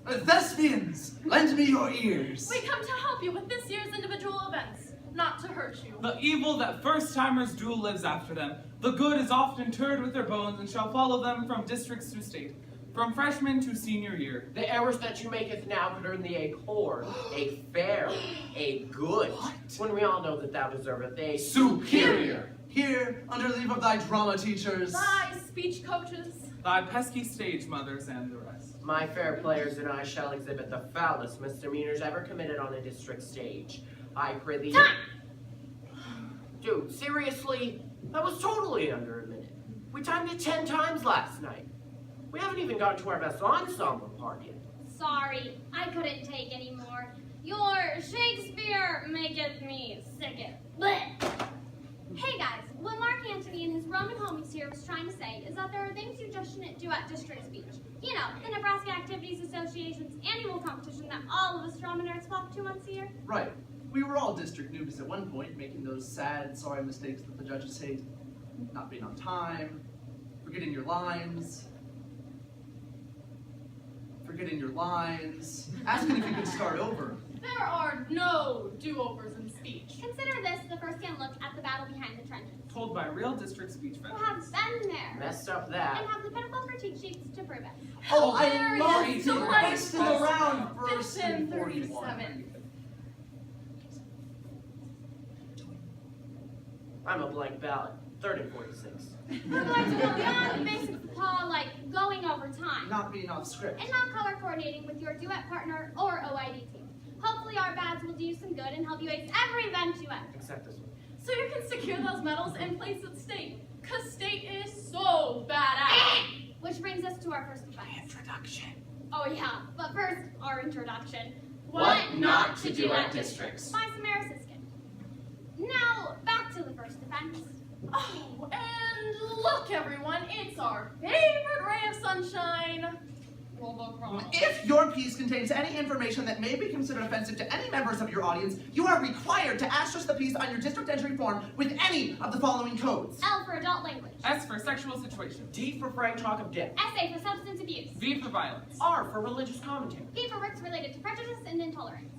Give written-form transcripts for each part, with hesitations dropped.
Thespians, lend me your ears. We come to help you with this year's individual events, not to hurt you. The evil that first-timers do lives after them. The good is often interred with their bones and shall follow them from districts to state, from freshman to senior year. The errors that you maketh now could earn thee a poor, a fair, a good. What? When we all know that thou deserveth a Superior. Here, under leave of thy drama teachers. Thy speech coaches. Thy pesky stage mothers and the rest. My fair players and I shall exhibit the foulest misdemeanors ever committed on a district stage. I prithee. Time! Dude, seriously? That was totally under a minute. We timed it 10 times last night. We haven't even gotten to our best ensemble part yet. Sorry, I couldn't take any more. Your Shakespeare maketh me sick. Blech. Hey guys, what Mark Antony and his Roman homies here was trying to say is that there are things you just shouldn't do at district speech. You know, the Nebraska Activities Association's annual competition that all of us drama nerds flock to once a year. Right. We were all district newbies at one point, making those sad, sorry mistakes that the judges hate. Not being on time, forgetting your lines, asking if you could start over. There are no do-overs in speech. Consider this the first-hand look at the battle behind the trenches. Told by real district speech Who have veterans. been there Messed up that. and have the pitiful critique sheets to prove it. Oh, I There love is to delight. wasting around verse 1537. 41. I'm a blank ballot. 3rd and 46. We're going to go beyond the basics of Paul, like going over time. Not being off script. And not color coordinating with your duet partner or OID team. Hopefully our badge will do you some good and help you ace every event you enter. Except this one. So you can secure those medals and place at state. Cause state is so badass. Which brings us to our first defense. Introduction. Oh yeah, but first, our introduction. What not to do at districts. By Samara Siskin. Now, back to the first defense. Oh, and look everyone, it's our favorite ray of sunshine, Robocron. If your piece contains any information that may be considered offensive to any members of your audience, you are required to asterisk the piece on your district entry form with any of the following codes. L for adult language. S for sexual situation. D for frank talk of death. SA for substance abuse. V for violence. R for religious commentary. P for works related to prejudice and intolerance.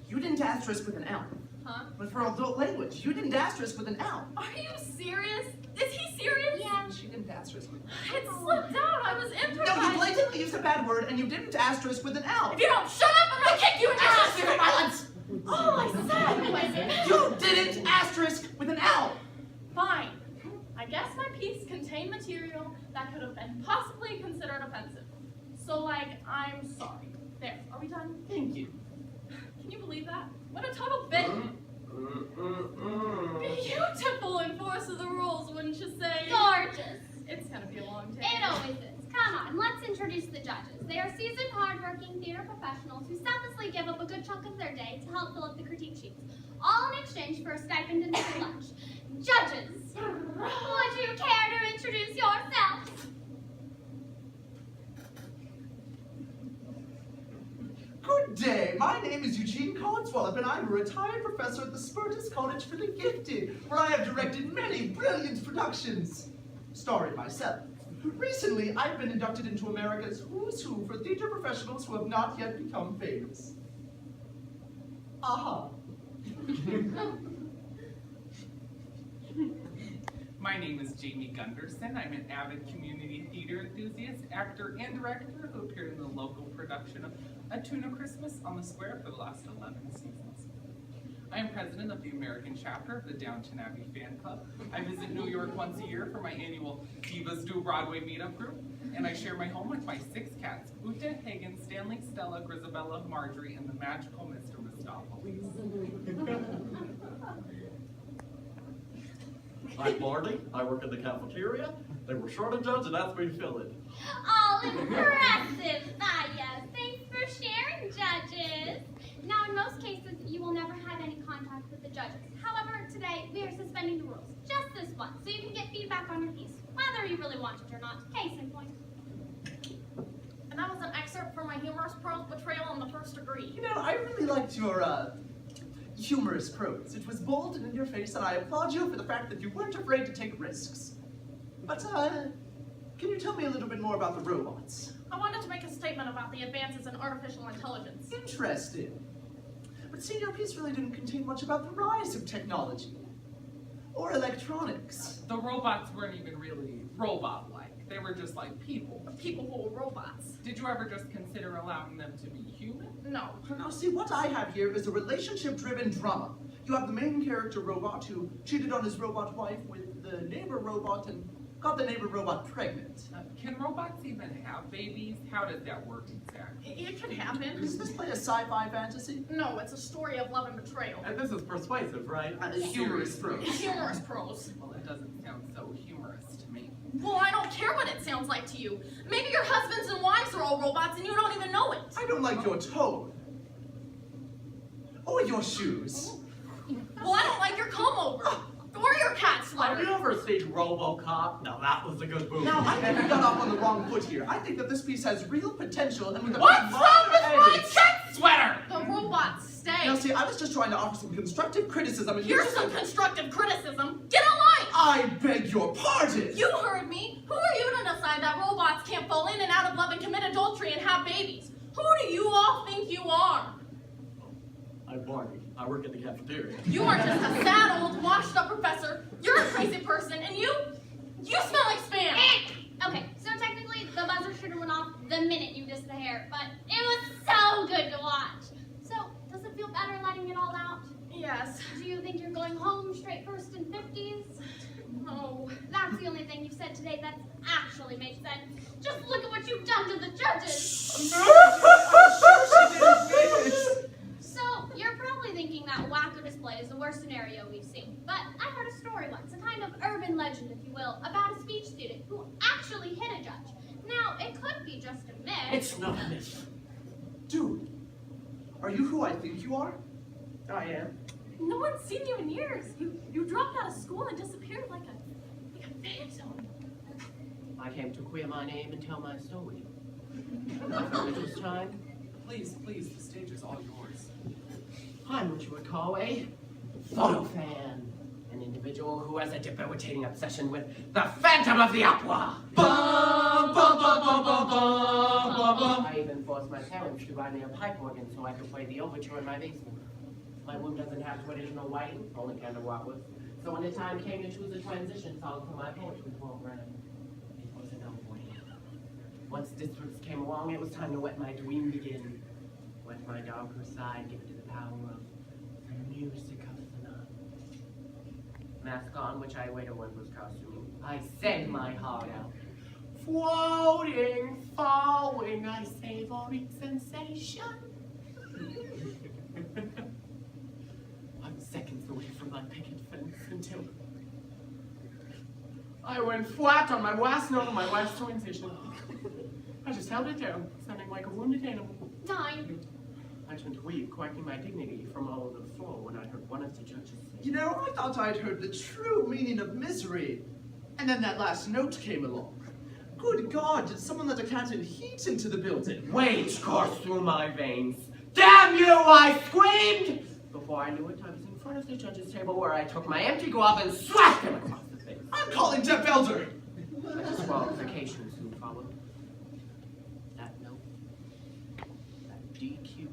You didn't asterisk with an L. Huh? But for adult language, you didn't asterisk with an L. Are you serious? Is he serious? Yeah. She didn't asterisk with an L. It slipped out, I was No, you improvising. blatantly used a bad word and you didn't asterisk with an L. If you don't shut up, I'm gonna kick you in the ass! Asterisk violence! All I said was... You didn't asterisk with an L. Fine. I guess my piece contained material that could have been possibly considered offensive. So, like, I'm sorry. There, are we done? Thank you. Can you believe that? What a total bitch. Beautiful enforce of the rules, wouldn't you say? Gorgeous. It's gonna be a long day. It always is. Come on, let's introduce the judges. They are seasoned, hardworking theater professionals who selflessly give up a good chunk of their day to help fill up the critique sheets, all in exchange for a stipend and free lunch. Judges, would you care to introduce yourselves? Good day. My name is Eugene Cogswallop, and I'm a retired professor at the Spertus College for the Gifted, where I have directed many brilliant productions, starring myself. Recently, I've been inducted into America's Who's Who for theater professionals who have not yet become famous. Aha. My name is Jamie Gunderson. I'm an avid community theater enthusiast, actor, and director who appeared in the local production of A Tuna Christmas on the Square for the last 11 seasons. I am president of the American chapter of the Downton Abbey Fan Club. I visit New York once a year for my annual Divas Do Broadway meetup group, and I share my home with my 6 cats, Uta, Hagen, Stanley, Stella, Grisabella, Marjorie, and the magical Mr. Mistopheles. I'm Marty. I work in the cafeteria. They were short of judge, and that's been filled. All impressive. Ah, yes. Thanks for sharing, judges. Now, in most cases, you will never have any contact with the judges. However, today, we are suspending the rules. Just this once, so you can get feedback on your piece, whether you really want it or not. Case in point. And that was an excerpt from my humorous prose betrayal on the first degree. You know, I really liked your, humorous prose. It was bold and in your face, and I applaud you for the fact that you weren't afraid to take risks. But, can you tell me a little bit more about the robots? I wanted to make a statement about the advances in artificial intelligence. Interesting. But see, your piece really didn't contain much about the rise of technology. Or electronics. The robots weren't even really robot-like. They were just like people. People who were robots. Did you ever just consider allowing them to be human? No. Now see, what I have here is a relationship-driven drama. You have the main character robot who cheated on his robot wife with the neighbor robot and got the neighbor robot pregnant. Can robots even have babies? How does that work exactly? It could happen. Does this play a sci-fi fantasy? No, it's a story of love and betrayal. And this is persuasive, right? Humorous prose. Humorous prose. Well, it doesn't sound so humorous to me. Well, I don't care what it sounds like to you. Maybe your husbands and wives are all robots and you don't even know it. I don't like your tone. Or your shoes. Well, I don't like your comb over. Or your cat Have sweater. you ever seen RoboCop? No, that was a good movie. Now, I think we got off on the wrong foot here. I think that this piece has real potential and with a What's wrong with my edit. cat sweater? The robots stay. Now, see, I was just trying to offer some constructive criticism and you Here's just- some constructive criticism. Get a life! I beg your pardon! You heard me. Who are you to decide that robots can't fall in and out of love and commit adultery and have babies? Who do you all think you are? I'm Barney. I work at the cafeteria. You are just a sad old washed up professor. You're a crazy person and you smell like spam. Okay, so technically the buzzer should have went off the minute you dissed the hair, but it was so good to watch. So, does it feel better letting it all out? Yes. Do you think you're going home straight first in 50s? No. That's the only thing you've said today that actually makes sense. Just look at what you've done to the judges. So, you're probably thinking that wacko display is the worst scenario we've seen. But I heard a story once, a kind of urban legend, if you will, about a speech student who actually hit a judge. Now, it could be just a myth. It's not a myth. Dude, are you who I think you are? I am. No one's seen you in years. You dropped out of school and disappeared like a phantom. I came to queer my name and tell my story. I felt it was time. Please, the stage is all yours. I'm what you would call a photo fan. An individual who has a debilitating obsession with the Phantom of the Opera. Bum, bum, bum, bum, bum, bum, bum. I even forced my parents to buy me a pipe organ so I could play the overture in my basement. My room doesn't have traditional lighting, only candle wobblers. So when the time came to choose a transition song for my poetry program, it was a no-brainer. Once districts came along, it was time to let my dream begin. Let my darker side give it to the power of the music of the night. Mask on, which I later learned was costuming. I sang my heart out. Floating, falling, I savory sensation. I'm seconds away from my picket fence until I went flat on my last note of my last transition. I just held it down, sounding like a wounded animal. Time. I turned to weep, collecting my dignity from all over the floor when I heard one of the judges say, You know, I thought I'd heard the true meaning of misery. And then that last note came along. Good God, did someone let a cat and heat into the building? Rage coursed through my veins. Damn you, I screamed! Before I knew it, I was in front of the judge's table where I took my empty glove and slapped him across the face. I'm calling Deaf Elder! A disqualification soon followed. That note, that DQ,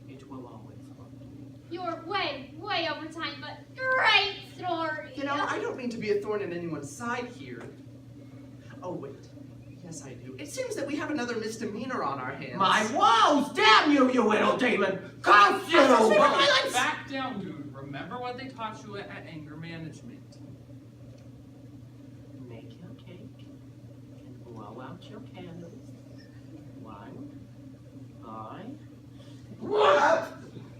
it will always haunt me. You're way over time, but great story. You know, I don't mean to be a thorn in anyone's side here. Oh, wait. Yes, I do. It seems that we have another misdemeanor on our hands. My woes! Damn you, you little demon! Curse you! Violence! Back down, dude. Remember what they taught you at anger management. Make your cake and blow out your candles. 1, 5. What?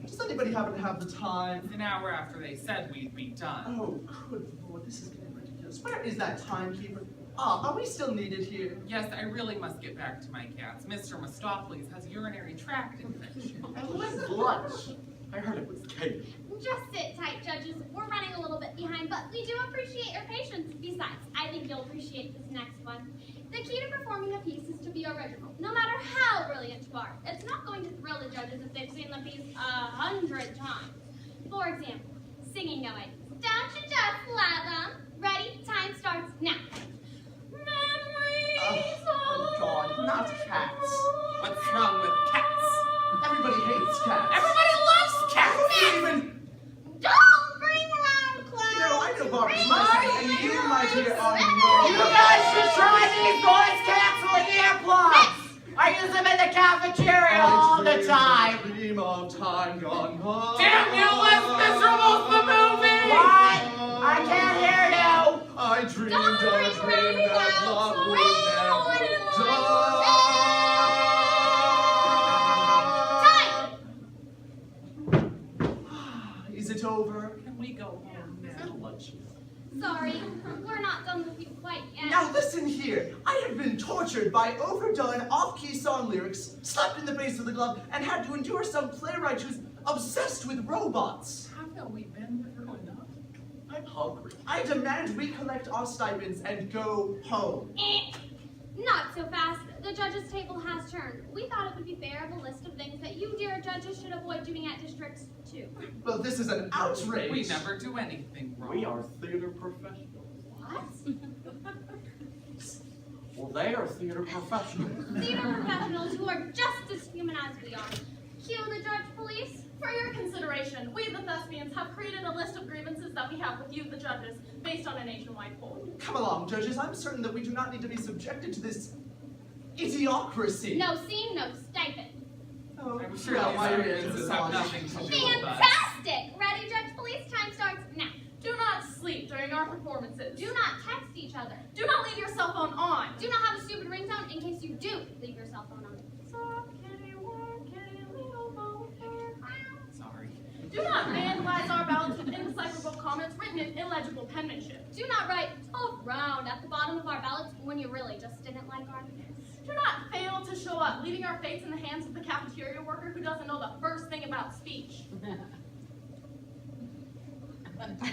Does anybody happen to have the time? An hour after they said we'd be done. Oh, good Lord, this is getting ridiculous. Where is that timekeeper? Are we still needed here? Yes, I really must get back to my cats. Mr. Mistopheles has urinary tract infection. And when's lunch? I heard it was cake. Just sit tight, judges. We're running a little bit behind, but we do appreciate your patience. Besides, I think you'll appreciate this next one. The key to performing a piece is to be original, no matter how brilliant you are. It's not going to thrill the judges if they've seen the piece 100 times. For example, singing no ideas. Don't you just love them? Ready? Time starts now. Memories Oh, God. cats. What's wrong with cats? Everybody hates cats. Everybody loves cats! Who even, Don't bring around clothes. you know, I know Barbie's my city, and you, my dear, are You no. guys should try these noise canceling earplugs! I use them in the cafeteria all the time. Dream of time gone by. Damn you, Les Miserables, the movie! What? I can't hear you. I dreamed Don't of a bring dream rain that clouds love for would never die. Is it over? Can we go home now? Sorry, we're not done with you quite yet. Now listen here. I have been tortured by overdone, off-key song lyrics, slapped in the face with a glove, and had to endure some playwright who's obsessed with robots. Haven't we been through enough? I'm hungry. I demand we collect our stipends and go home. Not so fast. The judges' table has turned. We thought it would be fair of a list of things that you, dear judges, should avoid doing at districts 2. Well, this is an outrage. We never do anything wrong. We are theater professionals. What? Well, they are theater professionals. Theater professionals who are just as human as we are. Cue the judge police. For your consideration, we the thespians have created a list of grievances that we have with you, the judges, based on a nationwide poll. Come along, judges. I'm certain that we do not need to be subjected to this idiocracy. No scene, no stipend. Oh, I'm sure well, these my arguments ears have are nothing to do with us. Fantastic! Ready, judge police? Time starts now. Do not sleep during our performances. Do not text each other. Do not leave your cell phone on. Do not have a stupid ringtone in case you do leave your cell phone on. Sorry. Do not vandalize our ballots with indecipherable comments written in illegible penmanship. Do not write tough round at the bottom of our ballots when you really just didn't like our piss. Do not fail to show up, leaving our fates in the hands of the cafeteria worker who doesn't know the first thing about speech.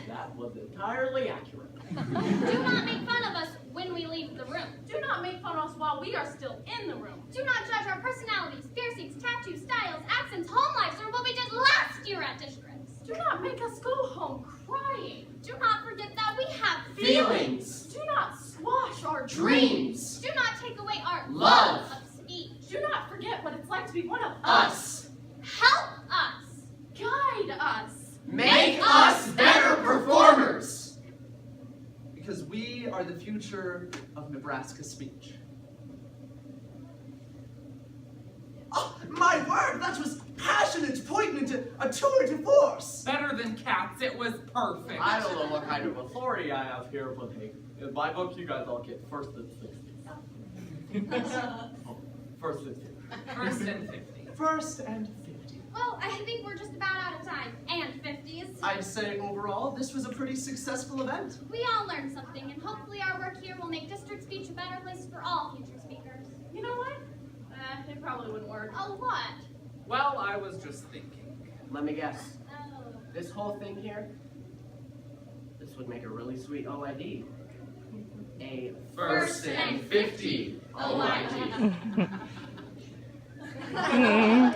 That was entirely accurate. Do not make fun of us when we leave the room. Do not make fun of us while we are still in the room. Do not judge our personalities, piercings, tattoos, styles, accents, home lives, or what we did last year at districts. Do not make us go home crying. Do not forget that we have Feelings. Do not squash our Dreams. Do not take away our Love. of speech. Do not forget what it's like to be one of Us. Help us. Guide us. Make us better performers. Because we are the future of Nebraska speech. Oh, my word, that was passionate, poignant, a tour de force. Better than cats, it was perfect. I don't know what kind of authority I have here, but hey, in my book, you guys all get first and 60. First and 50. First and 50. First and 50. Well, I think we're just about out of time. And 50s. I'd say overall, this was a pretty successful event. We all learned something, and hopefully our work here will make district speech a better place for all future speakers. You know what? It probably wouldn't work. Oh, what? Well, I was just thinking. Let me guess. Oh. This whole thing here, this would make a really sweet OID. A First and 50 OID. OID.